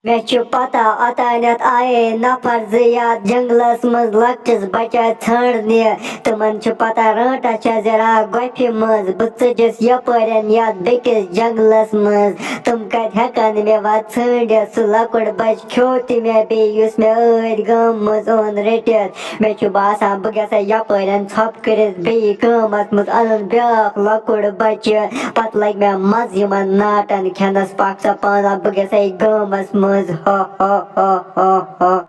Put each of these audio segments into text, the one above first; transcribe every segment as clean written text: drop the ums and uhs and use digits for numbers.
Meçhu pata ataynat aye nafar ziyad janglas maz laktis bacha țarne Taman chu pata ranta chazera gofi maz Bıtsıcıs yaparen yad bekis janglas maz Tum kat hekan me vat țarne su lakur bac kyoti me be yus me öd gam maz on retet Meçhu basan bıgasa yaparen çap kiriz be kamas maz alın biak lakur bac Pat like me maz yuman natan kenas paksa pana bıgasa gamas maz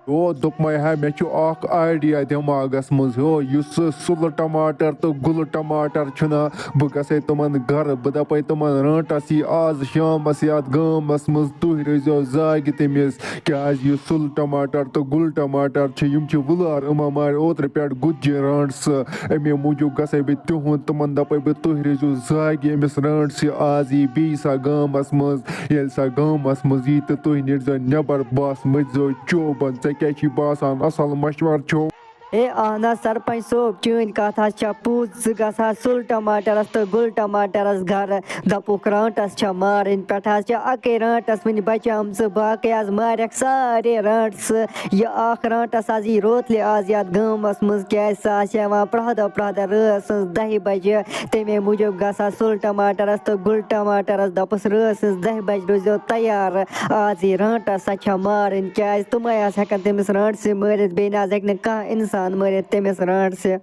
O दोपमय है मे अख idea दिमागस मज हो use सुल टमाटर तो गुल टमाटर छुना बह गसे तुमन घर बह दपे तुमन रटस यह आज शामस यात गामस मज तुह रजो जाग तमिस क्या यह सुल टमाटर तो गुल टमाटर वुलार इमा मार ओत्र पे गुज्जि रटस अमे मूजूब गसे बह तिहुन तुमन दपे बह तुह रजो जाग अमिस रटस आज यह बी सा गामस मज ये सा गामस मज यी तो तुह निर्जो नबर बस मजो चोबन क्या बासान असल मशवर छो ए आना सरपंच सोब चून कथा छ पूज गसा सुल टमाटरस तो गुल टमाटरस घर दपुक रांटस छ मारिन पठास छ अके रांटस मन बचाम स बाकी आज मारक सारे रांटस ये आख रांटस आज यी रोतले आज याद गामस मज क्या सा प्रहद रस 10 बजे तमे मूजूब गसा सुल टमाटरस तो गुल टमाटरस दपस रस 10 बजे रोजो तैयार आज यी रांटस छ मारिन क्या तुम आस हेकन तमिस रांटस मारित बेन आज हेक न कह इंसान मरित तमिस रांट से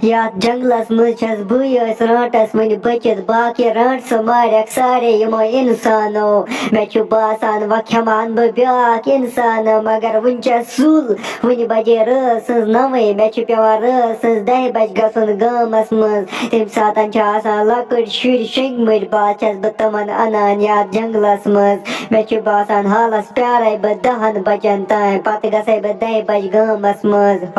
यात जंगलस मज बस रांटस मन बचित बाकी रांट मारक सारे यमो इंसानो मे बासान व खेमान बह ब्याक इंसान मगर वन सुल वन बजे रस 9 मे पेवान रस 10 बज गसन गामस मज तम सात लकड़ शुर शंगमर बाद बह तमन अनान यात जंगलस मज मे बासान हालस प्यारे बह 10 बजन तान पत गसे बह 10 बज गामस मज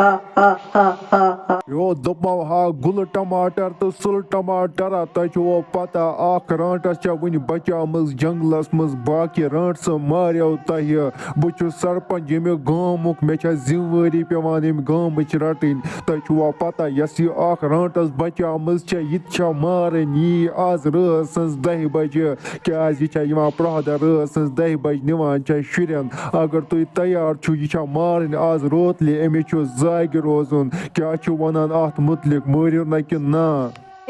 यो दोपमो हा गुल टमाटर तो सुल टमाटर तुम पता अख रांटस वन बचाम जंगलस मज बाकी रांटस मारो तह बह सरपंच यमे गामुक मे जिम्मेवारी पेवान अम गामच रटन तुम पता यस यह अख रांटस बचाम यह मारन यी आज रस 10 बजे क्या यह प्रहद रस 10 बज निवान शुरन अगर तुम तैयार छो यह मारन आज रोतले अमिस जाग रोजन क्या वनान अत मुतलिक मरियो न कि ना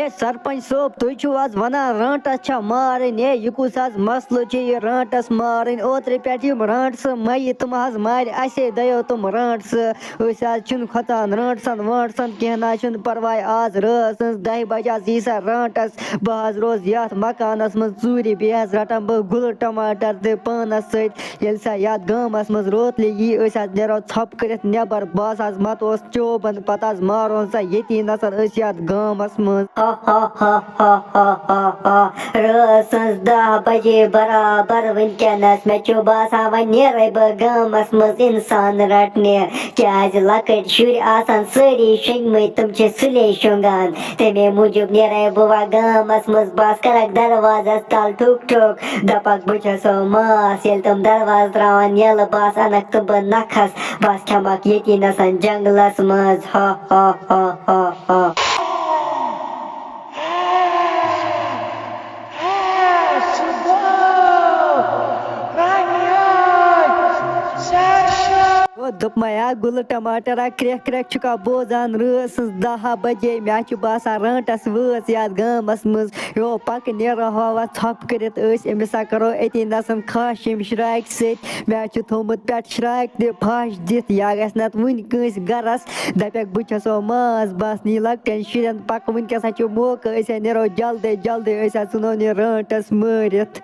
ए सरपंच सोब तुम आज वन रांटस मारन यह कुस आज मसल यह रांटस मारन ओत्र पे रांटस मई तुम आज मार असे दयो तुम रांटस आज खोतान रांटसन वांटसन कह ना परवाय आज रस 10 बजे आज यी सा रांटस बह रोज यथ मकानस मज चूर बे रटान बह गुल टमाटर तो पानस सत सा यथ गामस मज रोतले यी आज नेरो छप कर नबर बस आज मत चोबन पत आज मारो सा ये नसन यथ गामस मज रस 10 बजे बराबर वनकनस मे बासान वन नेरे बह गामस मज इंसान रटने क्या लकड़ शुर आसान सारी शंगमत तुम सुले शुंगान तमे मूजूब नेरे बह गामस मज बस करक दरवाजस तल ठुक ठुक दपक बो मास ये तुम दरवाज त्रावान यल बस अनक तुम बह नखस बस खमक ये नसन जंगलस मज दुपमया गुल टमाटर क्रेक क्रेक चुका बोजान रस 10 बजे मे बासान रांटस वस याद गामस मज यो पक नेरो हवा छप करित अमिस करो अति नसन खाश श्राक सत मे थोमुत पे श्राक त फाश दित या गस नत वन कंस गरस दपक बो माज बस नी लकटन शुरन पक वनकस मौका नेरो जल्दी जल्दी सुनो रांटस मारित